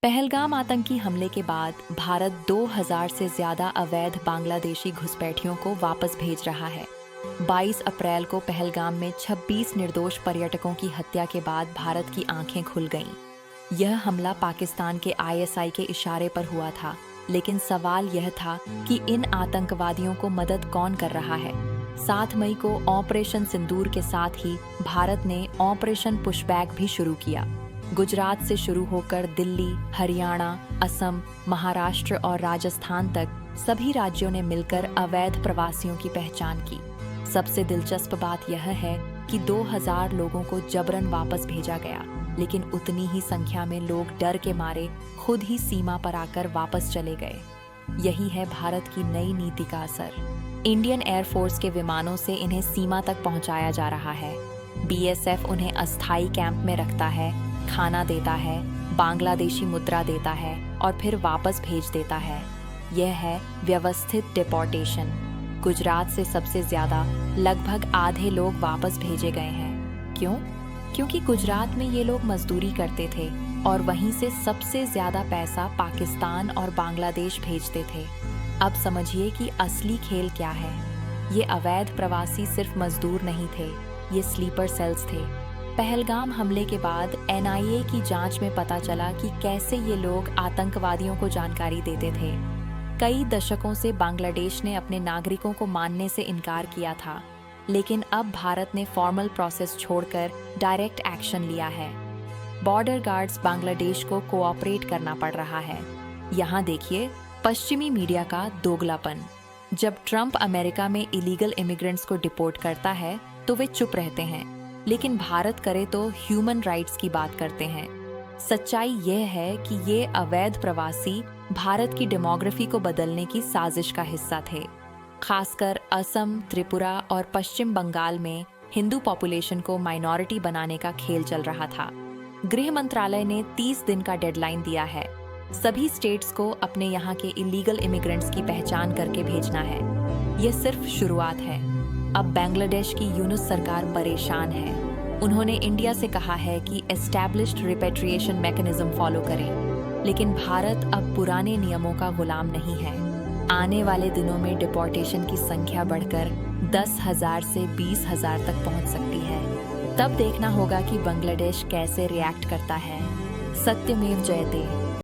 पहलगाम आतंकी हमले के बाद भारत 2000 से ज्यादा अवैध बांग्लादेशी घुसपैठियों को वापस भेज रहा है। 22 अप्रैल को पहलगाम में 26 निर्दोष पर्यटकों की हत्या के बाद भारत की आंखें खुल गईं। यह हमला पाकिस्तान के ISI के इशारे पर हुआ था, लेकिन सवाल यह था कि इन आतंकवादियों को मदद कौन कर रहा है। 7 मई को ऑपरेशन सिंदूर के साथ ही भारत ने ऑपरेशन पुशबैक भी शुरू किया। गुजरात से शुरू होकर दिल्ली, हरियाणा, असम, महाराष्ट्र और राजस्थान तक सभी राज्यों ने मिलकर अवैध प्रवासियों की पहचान की। सबसे दिलचस्प बात यह है कि 2000 लोगों को जबरन वापस भेजा गया, लेकिन उतनी ही संख्या में लोग डर के मारे खुद ही सीमा पर आकर वापस चले गए। यही है भारत की नई नीति का असर। इंडियन एयरफोर्स के विमानों से इन्हें सीमा तक पहुंचाया जा रहा है। BSF उन्हें अस्थायी कैंप में रखता है, खाना देता है, बांग्लादेशी मुद्रा देता है और फिर वापस भेज देता है। यह है व्यवस्थित डिपोर्टेशन। गुजरात से सबसे ज्यादा लगभग आधे लोग वापस भेजे गए हैं। क्यों? क्योंकि गुजरात में ये लोग मजदूरी करते थे और वहीं से सबसे ज्यादा पैसा पाकिस्तान और बांग्लादेश भेजते थे। अब समझिए कि असली खेल क्या है। ये अवैध प्रवासी सिर्फ मजदूर नहीं थे, ये स्लीपर सेल्स थे। पहलगाम हमले के बाद NIA की जांच में पता चला कि कैसे ये लोग आतंकवादियों को जानकारी देते थे। कई दशकों से बांग्लादेश ने अपने नागरिकों को मानने से इनकार किया था, लेकिन अब भारत ने फॉर्मल प्रोसेस छोड़कर डायरेक्ट एक्शन लिया है। बॉर्डर गार्ड्स बांग्लादेश को कोऑपरेट करना पड़ रहा है। यहाँ देखिए पश्चिमी मीडिया का दोगलापन। जब ट्रंप अमेरिका में इलीगल इमिग्रेंट्स को डिपोर्ट करता है तो वे चुप रहते हैं, लेकिन भारत करे तो ह्यूमन राइट्स की बात करते हैं। सच्चाई यह है कि ये अवैध प्रवासी भारत की डेमोग्राफी को बदलने की साजिश का हिस्सा थे। खासकर असम, त्रिपुरा और पश्चिम बंगाल में हिंदू पॉपुलेशन को माइनॉरिटी बनाने का खेल चल रहा था। गृह मंत्रालय ने 30 दिन का डेडलाइन दिया है। सभी स्टेट्स को अपने यहाँ के इलीगल इमिग्रेंट्स की पहचान करके भेजना है। यह सिर्फ शुरुआत है। अब बांग्लादेश की यूनुस सरकार परेशान है। उन्होंने इंडिया से कहा है कि एस्टैब्लिश्ड रिपेट्रिएशन मैकेनिज्म फॉलो करें, लेकिन भारत अब पुराने नियमों का गुलाम नहीं है। आने वाले दिनों में डिपोर्टेशन की संख्या बढ़कर 10,000 से 20,000 तक पहुंच सकती है। तब देखना होगा कि बांग्लादेश कैसे रिएक्ट करता है। सत्यमेव जयते।